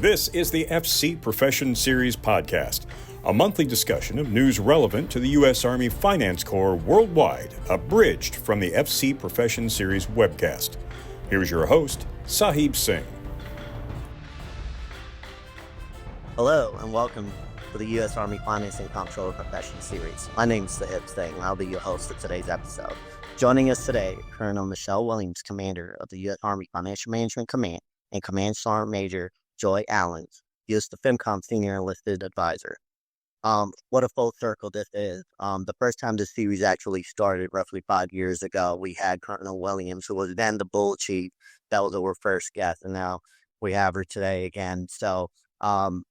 This is the FC Profession Series podcast, a monthly discussion of news relevant to the U.S. Army Finance Corps worldwide, abridged from the FC Profession Series webcast. Here's your host, Sahib Singh. Hello and welcome to the U.S. Army Finance and Comptroller Profession Series. My name is Sahib Singh and I'll be your host of today's episode. Joining us today, Colonel Michelle Williams, Commander of the U.S. Army Financial Management Command, and Command Sgt. Joy Allen, USAFMCOM Senior Enlisted Advisor. What a full circle this is. The first time this series actually started roughly 5 years ago, we had Colonel Williams, who was then the Bull Chief. That was our first guest, and now we have her today again. So I'm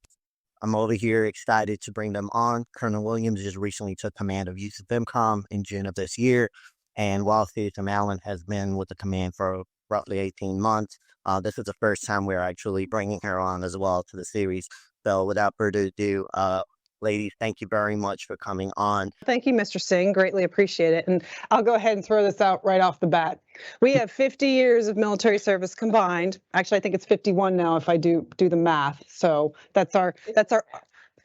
over here excited to bring them on. Colonel Williams just recently took command of USAFMCOM in June of this year, and while CSM Allen has been with the command for roughly 18 months, this is the first time we're actually bringing her on as well to the series. So without further ado, ladies, thank you very much for coming on. Thank you, Mr. Singh. Greatly appreciate it. And I'll go ahead and throw this out right off the bat. We have 50 years of military service combined. Actually, I think it's 51 now if I do the math. So that's our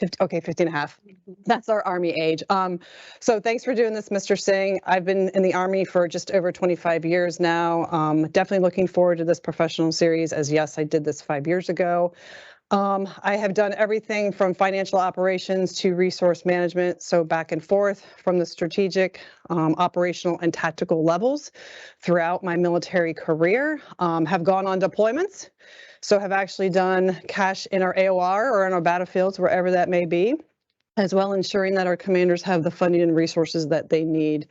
50 and a half. That's our Army age. So thanks for doing this, Mr. Singh. I've been in the Army for just over 25 years now. Definitely looking forward to this professional series, as yes, I did this 5 years ago. I have done everything from financial operations to resource management, so back and forth from the strategic, operational, and tactical levels throughout my military career. Have gone on deployments, so have actually done cash in our AOR or in our battlefields, wherever that may be, as well ensuring that our commanders have the funding and resources that they need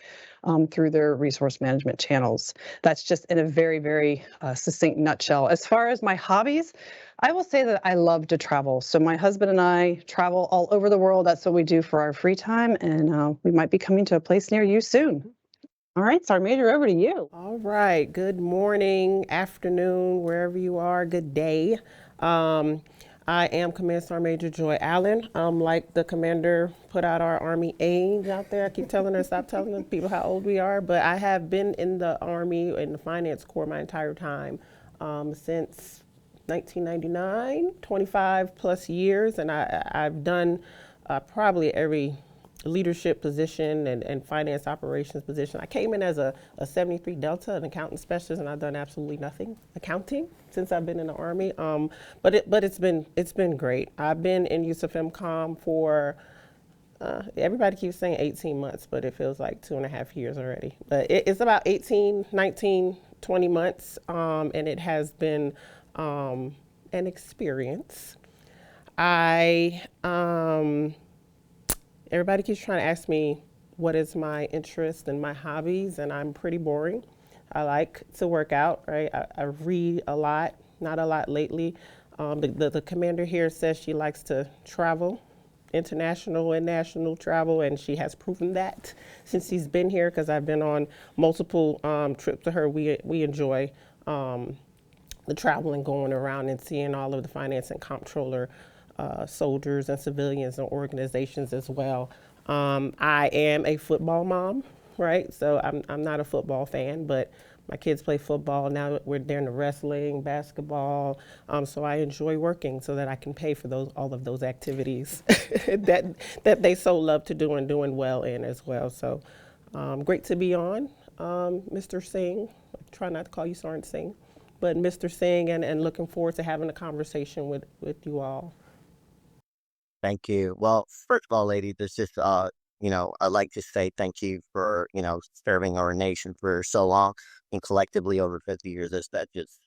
through their resource management channels. That's just in a very, very succinct nutshell. As far as my hobbies, I will say that I love to travel. So my husband and I travel all over the world. That's what we do for our free time, and we might be coming to a place near you soon. All right, Sergeant Major, over to you. All right, good morning, afternoon, wherever you are, good day. I am Command Sgt. Major Joy Allen. Like the commander put out our Army age out there. I keep telling her, stop telling the people how old we are, but I have been in the Army and the Finance Corps my entire time, since 1999, 25 plus years, and I've done probably every leadership position and finance operations position. I came in as a 73 Delta, an accountant specialist, and I've done absolutely nothing accounting since I've been in the Army. But it's been great. I've been in USAFMCOM for everybody keeps saying 18 months, but it feels like 2.5 years already. But it's about 18, 19, 20 months, and it has been an experience. Everybody keeps trying to ask me what is my interest and my hobbies, and I'm pretty boring. I like to work out, right? I read a lot, not a lot lately. The commander here says she likes to travel, international and national travel, and she has proven that since she's been here, because I've been on multiple trips with her. We enjoy the traveling, going around and seeing all of the finance and comptroller soldiers and civilians and organizations as well. I am a football mom, right? So I'm not a football fan, but my kids play football. Now we're into wrestling, basketball. So I enjoy working so that I can pay for all of those activities that they so love to do and doing well in as well. So great to be on, Mr. Singh. I try not to call you Sergeant Singh, but Mr. Singh, and looking forward to having a conversation with you all. Thank you. Well, first of all, ladies, it's just, I'd like to say thank you for, serving our nation for so long and collectively over 50 years. That's just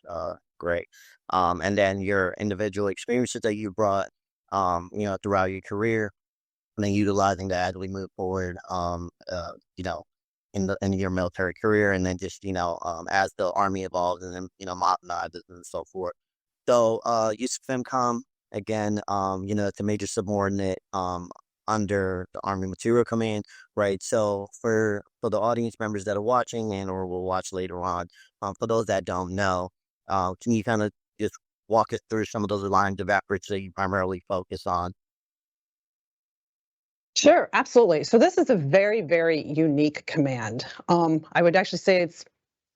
great. And then your individual experiences that you brought, throughout your career, and then utilizing that as we move forward, in your military career, and then just, as the Army evolves and then, modernizes and so forth. So, USAFMCOM, again, it's a major subordinate under the Army Material Command, right? So for the audience members that are watching or will watch later on, for those that don't know, can you kind of just walk us through some of those lines of efforts that you primarily focus on? Sure, absolutely. So this is a very, very unique command. I would actually say it's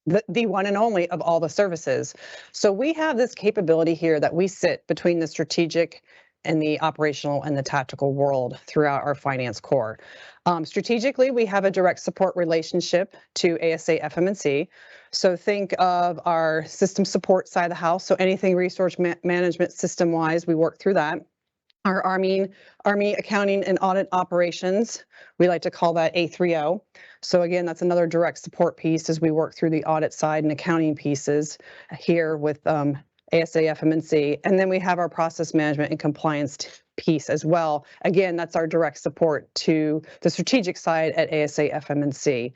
the one and only of all the services. So we have this capability here that we sit between the strategic and the operational and the tactical world throughout our finance core. Strategically, we have a direct support relationship to ASA FMNC. So think of our system support side of the house. So anything resource management system wise, we work through that. Our Army accounting and audit operations, we like to call that A30. So again, that's another direct support piece as we work through the audit side and accounting pieces here with ASA FMNC. And then we have our process management and compliance piece as well. Again, that's our direct support to the strategic side at ASA FMNC.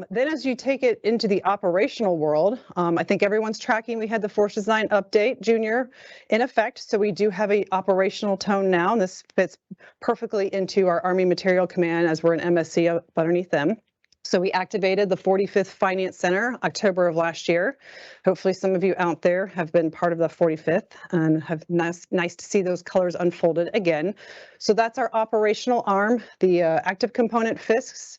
Then as you take it into the operational world, I think everyone's tracking, we had the Force Design Update Junior in effect. So we do have a operational tone now, and this fits perfectly into our Army Material Command as we're an MSC up underneath them. So we activated the 45th Finance Center October of last year. Hopefully some of you out there have been part of the 45th and have nice to see those colors unfolded again. So that's our operational arm. The active component FISCs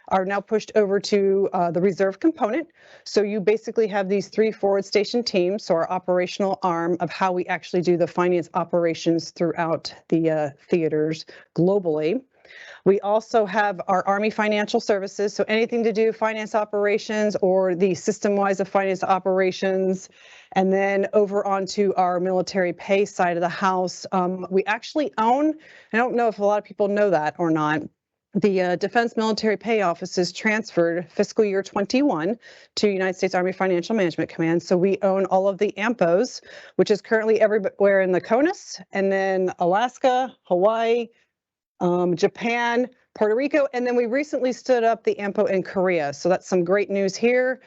are now pushed over to the reserve component. So you basically have these 3 forward station teams, so our operational arm of how we actually do the finance operations throughout the theaters globally. We also have our Army Financial Services, so anything to do finance operations or the system-wise of finance operations. And then over onto our military pay side of the house, we actually own, I don't know if a lot of people know that or not, the Defense Military Pay Offices transferred fiscal year 21 to United States Army Financial Management Command. So we own all of the AMPOs, which is currently everywhere in the CONUS, and then Alaska, Hawaii, Japan, Puerto Rico, and then we recently stood up the AMPO in Korea. So that's some great news here.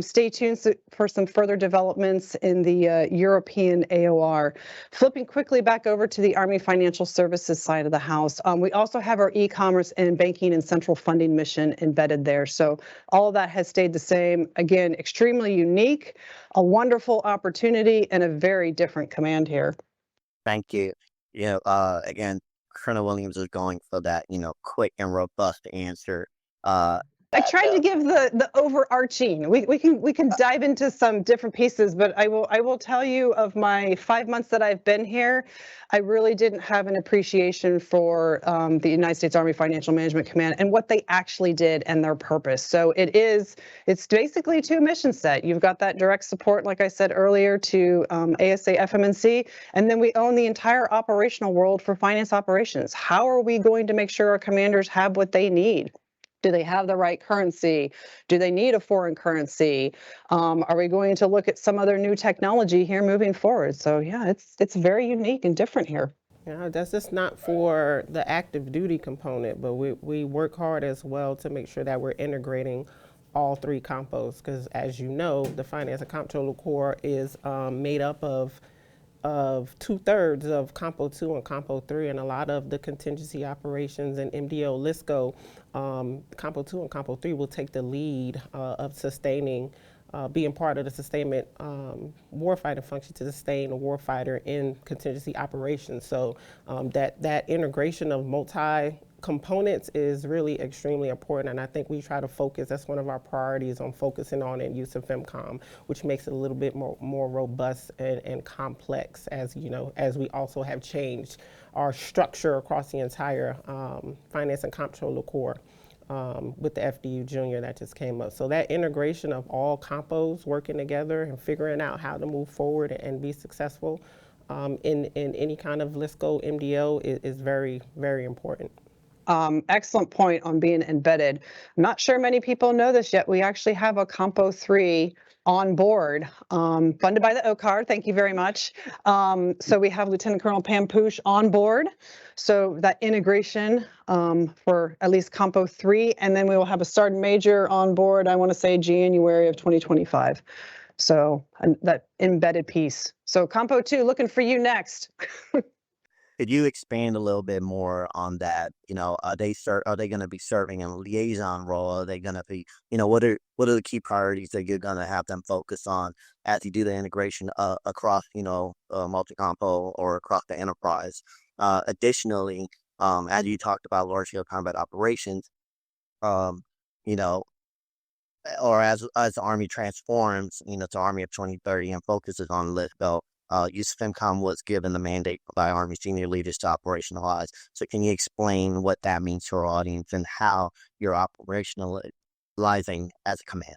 Stay tuned for some further developments in the European AOR. Flipping quickly back over to the Army Financial Services side of the house, we also have our e-commerce and banking and central funding mission embedded there. So all of that has stayed the same. Again, extremely unique, a wonderful opportunity, and a very different command here. Thank you. Again, Colonel Williams is going for that, quick and robust answer. I tried to give the overarching. We can dive into some different pieces, but I will tell you of my 5 months that I've been here, I really didn't have an appreciation for the United States Army Financial Management Command and what they actually did and their purpose. So it's basically 2 mission set. You've got that direct support, like I said earlier, to ASA FMNC, and then we own the entire operational world for finance operations. How are we going to make sure our commanders have what they need? Do they have the right currency? Do they need a foreign currency? Are we going to look at some other new technology here moving forward? So yeah, it's very unique and different here. Yeah, that's just not for the active duty component, but we work hard as well to make sure that we're integrating all 3 compos, because as you know, the Finance and Comptroller Corps is made up of 2/3 of Compo 2 and Compo 3, and a lot of the contingency operations and MDO LISCO, Compo 2 and Compo 3 will take the lead of sustaining, being part of the sustainment warfighting function to sustain a warfighter in contingency operations. So that integration of multi-components is really extremely important, and I think we try to focus, that's one of our priorities on focusing on in USAFMCOM, which makes it a little bit more robust and complex, as you know, as we also have changed our structure across the entire Finance and Comptroller Corps with the FDU Junior that just came up. So that integration of all compos working together and figuring out how to move forward and be successful in any kind of LISCO MDO is very, very important. Excellent point on being embedded. I'm not sure many people know this yet. We actually have a Compo 3 on board, funded by the OCAR. Thank you very much. So we have Lieutenant Colonel Pam Poosh on board. So that integration for at least Compo 3, and then we will have a Sergeant Major on board, I want to say January of 2025. So that embedded piece. So Compo 2, looking for you next. Could you expand a little bit more on that? Are they going to be serving in a liaison role? Are they going to be, what are the key priorities that you're going to have them focus on as you do the integration across, multi-compo or across the enterprise? Additionally, as you talked about large-scale combat operations, or as the Army transforms, to Army of 2030 and focuses on lift belt, USAFMCOM was given the mandate by Army senior leaders to operationalize. So can you explain what that means to our audience and how you're operationalizing as a command?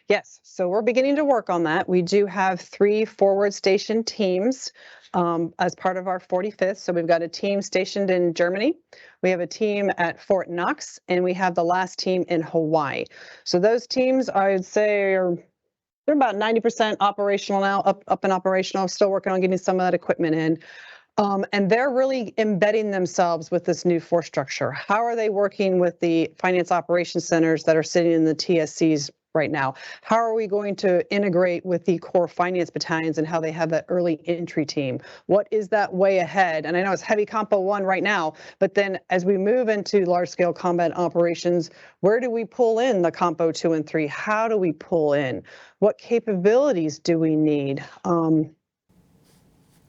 Yes, so we're beginning to work on that. We do have 3 forward station teams as part of our 45th. So we've got a team stationed in Germany, we have a team at Fort Knox, and we have the last team in Hawaii. So those teams, I would say, they're about 90% operational now, up and operational. Still working on getting some of that equipment in. And they're really embedding themselves with this new force structure. How are they working with the finance operations centers that are sitting in the TSCs right now? How are we going to integrate with the core finance battalions and how they have that early entry team? What is that way ahead? And I know it's heavy compo 1 right now, but then as we move into large scale combat operations, where do we pull in the compo 2 and 3? How do we pull in? What capabilities do we need?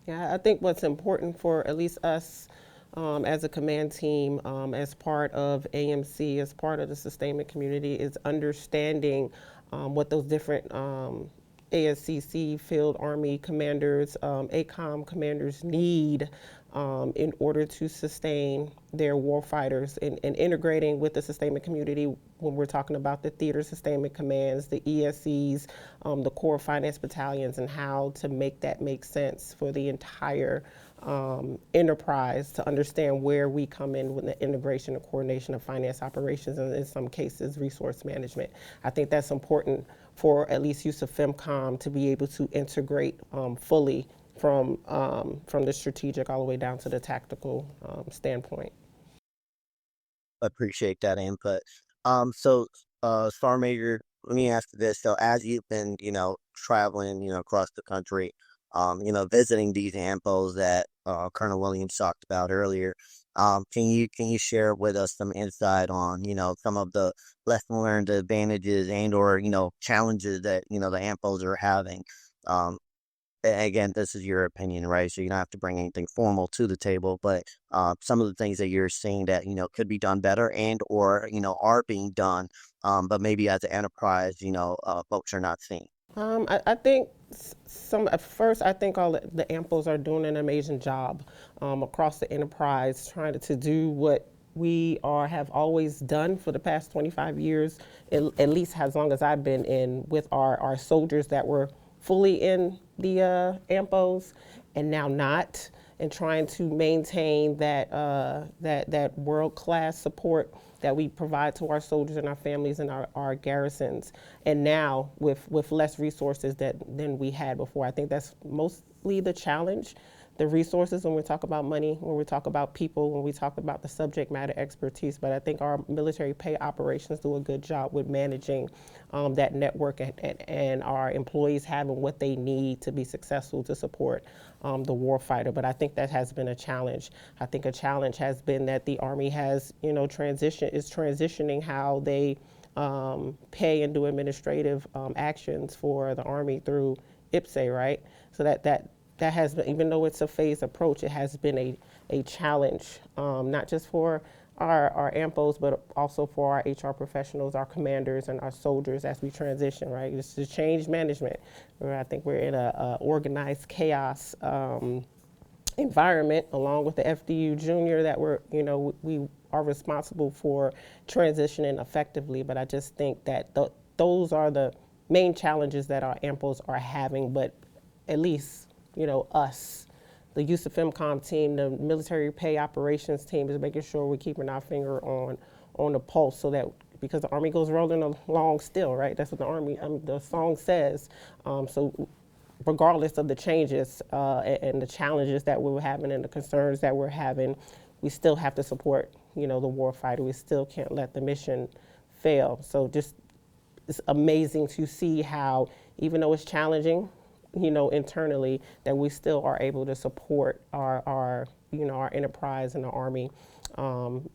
Yeah, I think what's important for at least us as a command team, as part of AMC, as part of the sustainment community, is understanding what those different ASCC, Field Army commanders, ACOM commanders need in order to sustain their warfighters, and integrating with the sustainment community when we're talking about the theater sustainment commands, the ESCs, the core finance battalions, and how to make that make sense for the entire enterprise, to understand where we come in with the integration and coordination of finance operations, and in some cases resource management. I think that's important for at least USAFMCOM to be able to integrate fully from the strategic all the way down to the tactical standpoint. Appreciate that input. So, Star Major, let me ask you this. So, as you've been, traveling, across the country, visiting these AMPOs that Colonel Williams talked about earlier, can you share with us some insight on, some of the lesson learned, advantages, and/or challenges that the AMPOs are having? Again, this is your opinion, right? So you don't have to bring anything formal to the table, but some of the things that you're seeing that could be done better and/or are being done, but maybe as an enterprise, folks are not seeing. I think at first, I think all the AMPOs are doing an amazing job across the enterprise, trying to do what we have always done for the past 25 years, at least as long as I've been in, with our soldiers that were fully in the AMPOs and now not, and trying to maintain that world-class support that we provide to our soldiers and our families and our garrisons, and now with less resources than we had before. I think that's mostly the challenge. The resources, when we talk about money, when we talk about people, when we talk about the subject matter expertise, but I think our military pay operations do a good job with managing that network, and our employees having what they need to be successful to support the warfighter. But I think that has been a challenge. I think a challenge has been that the Army has, transitioning how they pay and do administrative actions for the Army through IPSE, right? So that has been, even though it's a phased approach, it has been a challenge, not just for our AMPOs, but also for our HR professionals, our commanders, and our soldiers as we transition, right? This is change management, where I think we're in a organized chaos environment, along with the FDU Junior, that we are responsible for transitioning effectively. But I just think that those are the main challenges that our AMPOs are having, but at least us, the USAFMCOM team, the military pay operations team, is making sure we're keeping our finger on the pulse, so that, because the Army goes rolling along still, right? That's what the song says. So regardless of the changes and the challenges that we're having and the concerns that we're having, we still have to support, the warfighter. We still can't let the mission fail. So it's amazing to see how, even though it's challenging, internally, that we still are able to support our enterprise and the Army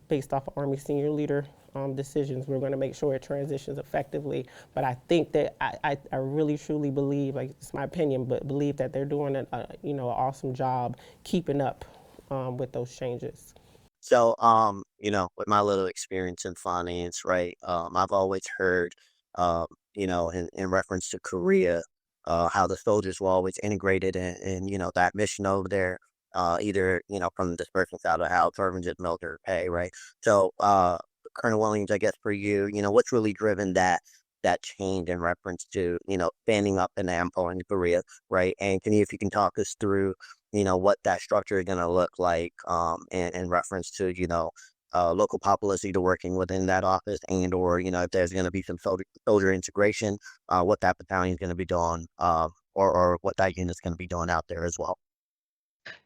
based off of Army senior leader decisions. We're going to make sure it transitions effectively. But I think that I really truly believe, like, it's my opinion, but believe that they're doing an awesome job keeping up with those changes. So, with my little experience in finance, right, I've always heard, in reference to Korea, how the soldiers were always integrated in that mission over there, either, from the dispersing side of the house or even just military pay, right? So, Colonel Williams, I guess for you, what's really driven that change in reference to, standing up in AMPO in Korea, right? And if you can talk us through, what that structure is going to look like, in reference to, local populace either working within that office and or, if there's going to be some soldier integration, what that battalion is going to be doing, or what that unit is going to be doing out there as well.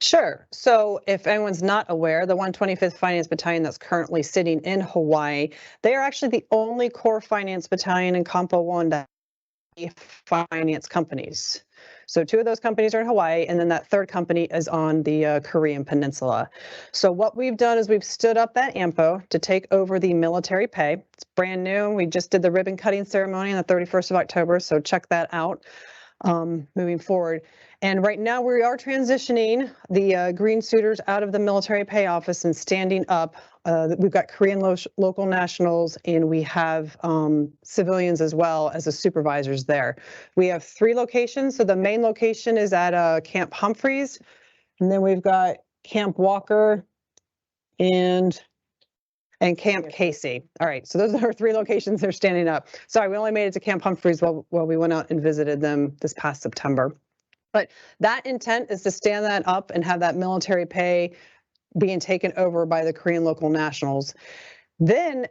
Sure. So if anyone's not aware, the 125th Finance Battalion that's currently sitting in Hawaii, they are actually the only core finance battalion in Compo 1 that finance companies. So two of those companies are in Hawaii, and then that third company is on the Korean Peninsula. So what we've done is we've stood up that AMPO to take over the military pay. It's brand new. We just did the ribbon cutting ceremony on the 31st of October, so check that out moving forward. And right now we are transitioning the green suiters out of the military pay office and standing up. We've got Korean local nationals, and we have civilians as well as the supervisors there. We have 3 locations. So the main location is at Camp Humphreys, and then we've got Camp Walker and Camp Casey. All right, so those are our 3 locations they're standing up. Sorry, we only made it to Camp Humphreys while we went out and visited them this past September. But that intent is to stand that up and have that military pay being taken over by the Korean local nationals. Then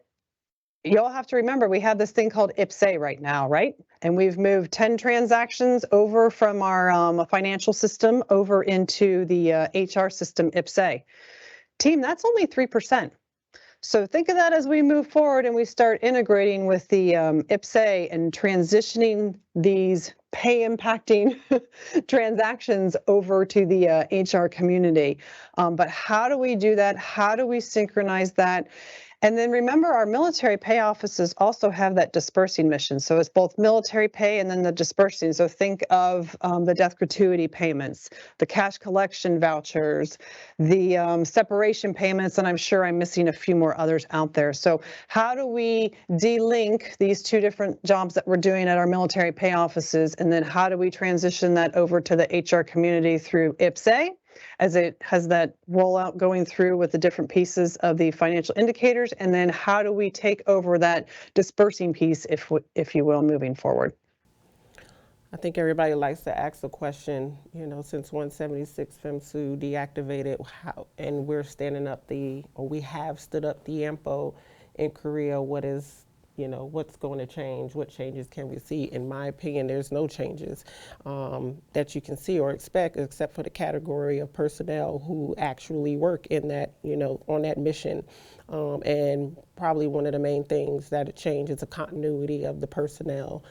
you'll have to remember we have this thing called IPSA right now, right? And we've moved 10 transactions over from our financial system over into the HR system IPSA. Team, that's only 3%. So think of that as we move forward and we start integrating with the IPSA and transitioning these pay impacting transactions over to the HR community. But how do we do that? How do we synchronize that? And then remember, our military pay offices also have that dispersing mission. So it's both military pay and then the dispersing. So think of the death gratuity payments, the cash collection vouchers, the separation payments, and I'm sure I'm missing a few more others out there. So how do we de-link these 2 different jobs that we're doing at our military pay offices, and then how do we transition that over to the HR community through IPSA? As it has that rollout going through with the different pieces of the financial indicators, and then how do we take over that dispersing piece, if you will, moving forward? I think everybody likes to ask the question, since 176 FEMSU deactivated, and we're standing up we have stood up the AMPO in Korea, what's going to change? What changes can we see? In my opinion, there's no changes that you can see or expect, except for the category of personnel who actually work in that, on that mission. And probably one of the main things that change is the continuity of the personnel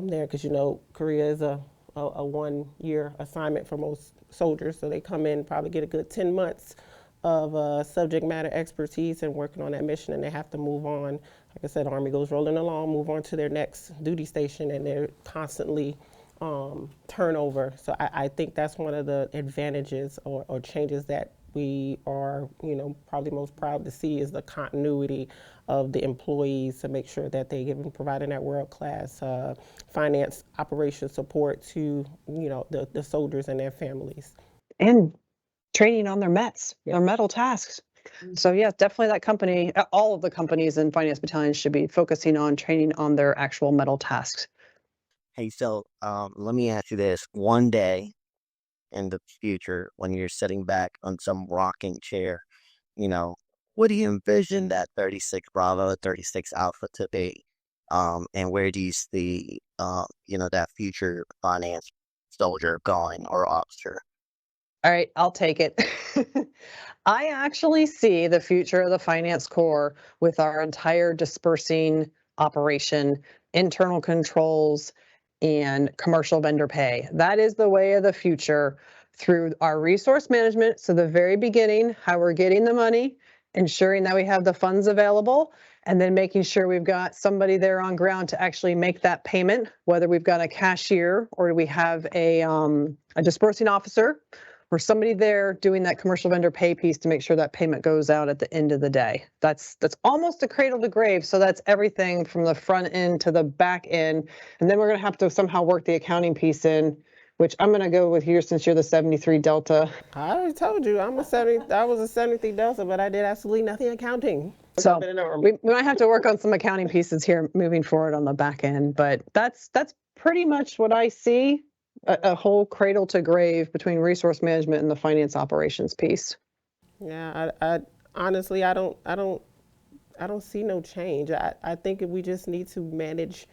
there, because Korea is a 1-year assignment for most soldiers, so they come in, probably get a good 10 months of subject matter expertise and working on that mission, and they have to move on. Like I said, Army goes rolling along, move on to their next duty station, and they're constantly turnover. So I think that's one of the advantages or changes that we are, probably most proud to see, is the continuity of the employees to make sure that they give and providing that world-class finance operation support to, the soldiers and their families. And training on their METs, their metal tasks. So yeah, definitely that company, all of the companies in finance battalions should be focusing on training on their actual metal tasks. Hey, so let me ask you this. One day in the future, when you're sitting back on some rocking chair, what do you envision that 36 Bravo, 36 Alpha to be? And where do you see, that future finance soldier going or officer? All right, I'll take it. I actually see the future of the finance corps with our entire dispersing operation, internal controls, and commercial vendor pay. That is the way of the future through our resource management. So the very beginning, how we're getting the money, ensuring that we have the funds available, and then making sure we've got somebody there on ground to actually make that payment, whether we've got a cashier or we have a dispersing officer or somebody there doing that commercial vendor pay piece to make sure that payment goes out at the end of the day. That's almost a cradle to grave. So that's everything from the front end to the back end. And then we're going to have to somehow work the accounting piece in, which I'm going to go with here since you're the 73 Delta. I already told you, I was a 73 Delta, but I did absolutely nothing accounting. So we might have to work on some accounting pieces here moving forward on the back end, but that's pretty much what I see, a whole cradle to grave between resource management and the finance operations piece. Yeah, I honestly, I don't see no change. I think we just need to manage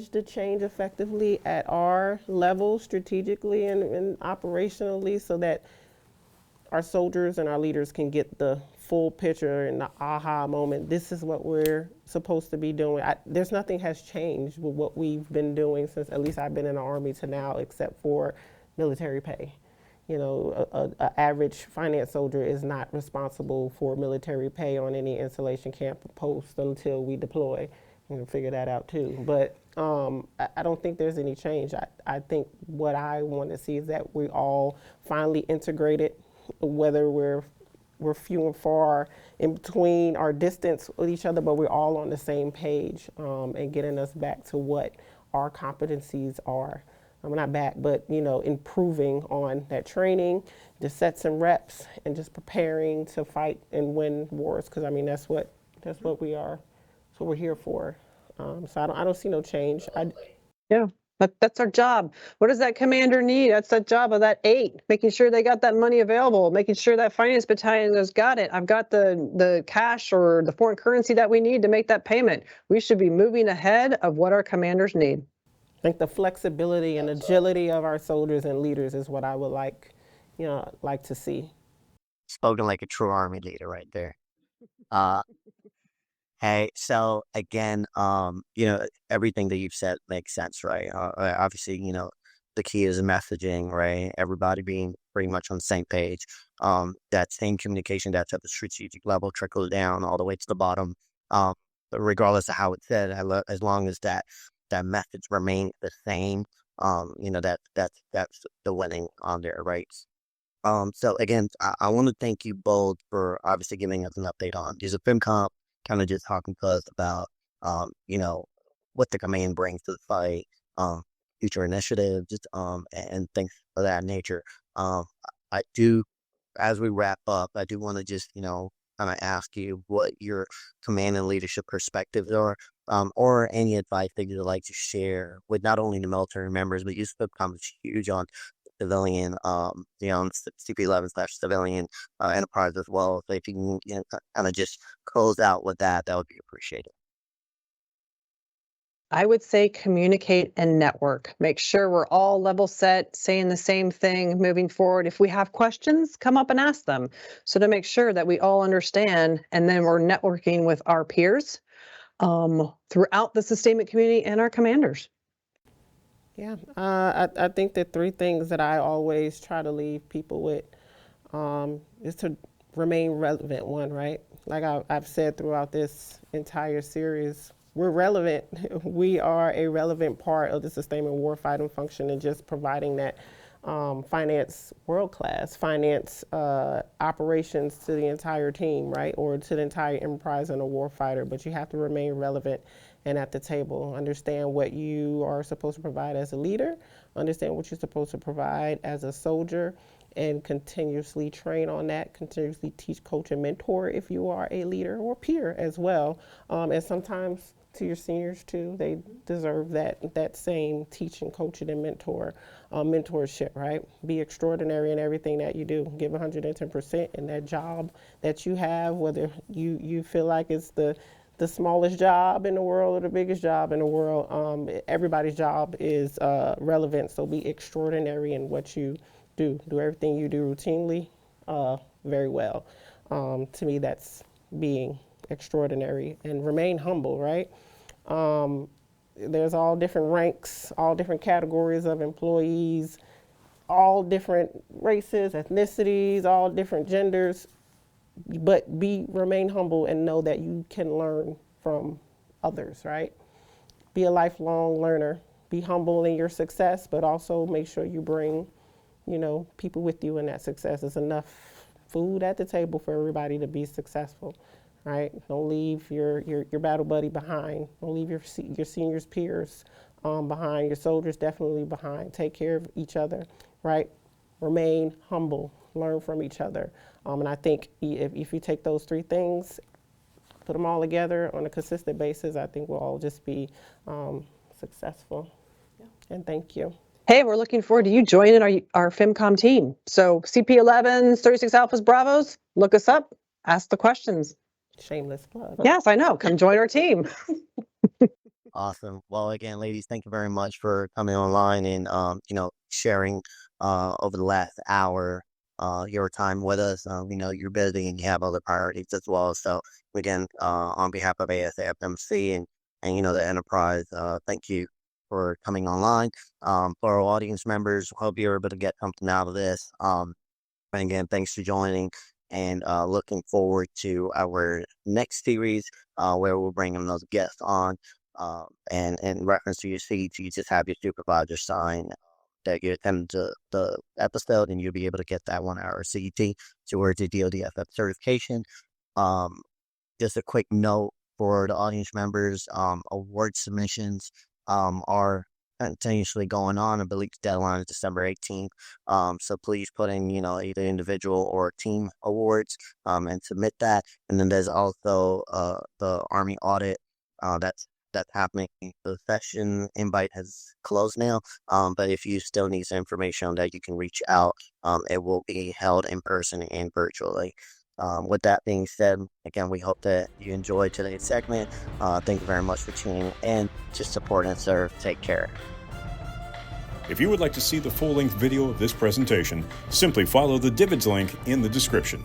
the change effectively at our level strategically and operationally, so that our soldiers and our leaders can get the full picture and the aha moment. This is what we're supposed to be doing. There's nothing has changed with what we've been doing since at least I've been in the Army to now, except for military pay. You know, a average finance soldier is not responsible for military pay on any installation camp post until we deploy. You can figure that out too. But I don't think there's any change. I think what I want to see is that we all finally integrated, whether we're few and far in between our distance with each other, but we're all on the same page, and getting us back to what our competencies are. I'm not back, but improving on that training, the sets and reps, and just preparing to fight and win wars. Because I mean, that's what we are. That's what we're here for. So I don't see no change. Yeah. That's our job. What does that commander need? That's the job of that 8, making sure they got that money available, making sure that finance battalion has got it. I've got the cash or the foreign currency that we need to make that payment. We should be moving ahead of what our commanders need. I think the flexibility and agility of our soldiers and leaders is what I would like to see. Spoken like a true Army leader right there. Hey, so again, everything that you've said makes sense, right? Obviously, the key is messaging, right? Everybody being pretty much on the same page. That same communication that's at the strategic level trickles down all the way to the bottom. Regardless of how it's said, as long as that message remains the same, that's the winning on there, right? So again, I want to thank you both for obviously giving us an update on USAFMCOM, kind of just talking to us about, what the command brings to the fight, future initiatives, and things of that nature. I do, as we wrap up, I do want to just, kind of ask you what your command and leadership perspectives are, or any advice that you'd like to share with not only the military members, but USAFMCOM is huge on civilian, CP11/civilian enterprise as well. So if you can, kind of just close out with that would be appreciated. I would say communicate and network. Make sure we're all level set, saying the same thing moving forward. If we have questions, come up and ask them. So to make sure that we all understand, and then we're networking with our peers throughout the sustainment community and our commanders. Yeah, I think the 3 things that I always try to leave people with is to remain relevant. One, right? Like I've said throughout this entire series, we're relevant. We are a relevant part of the sustainment warfighting function, and just providing that finance, world-class finance operations to the entire team, right? Or to the entire enterprise and a warfighter. But you have to remain relevant and at the table. Understand what you are supposed to provide as a leader, understand what you're supposed to provide as a soldier, and continuously train on that, continuously teach, coach, and mentor if you are a leader or peer as well. And sometimes to your seniors too, they deserve that same teaching, coaching, and mentorship, right? Be extraordinary in everything that you do. Give 110% in that job that you have, whether you feel like it's the smallest job in the world or the biggest job in the world. Everybody's job is relevant, so be extraordinary in what you do. Do everything you do routinely very well. To me, that's being extraordinary. And remain humble, right? There's all different ranks, all different categories of employees, all different races, ethnicities, all different genders. But remain humble and know that you can learn from others, right? Be a lifelong learner. Be humble in your success, but also make sure you bring people with you in that success. There's enough food at the table for everybody to be successful, right? Don't leave your battle buddy behind. Don't leave your seniors, peers behind. Your soldiers definitely behind. Take care of each other, right? Remain humble. Learn from each other. And I think if you take those three things, put them all together on a consistent basis, I think we'll all just be successful. Yeah. And thank you. Hey, we're looking forward to you joining our FMCOM team. So CP11s, 36 Alphas, Bravos, look us up, ask the questions. Shameless plug. Yes, I know. Come join our team. Awesome. Well, again, ladies, thank you very much for coming online and, sharing over the last hour your time with us. We know you're busy and you have other priorities as well. So, again, on behalf of USAFMC and the enterprise, thank you for coming online. For our audience members, hope you're able to get something out of this. And again, thanks for joining. And looking forward to our next series where we'll bring those guests on. And in reference to your seats, you just have your supervisor sign that you attended the episode, and you'll be able to get that 1 hour CET towards the DODFF certification. Just a quick note for the audience members, award submissions are continuously going on. I believe the deadline is December 18th. So please put in, either individual or team awards and submit that. And then there's also the Army audit that's happening. The session invite has closed now, but if you still need some information on that, you can reach out. It will be held in person and virtually. With that being said, again, we hope that you enjoyed today's segment. Thank you very much for tuning in. Just support and serve. Take care. If you would like to see the full-length video of this presentation, simply follow the Divots link in the description.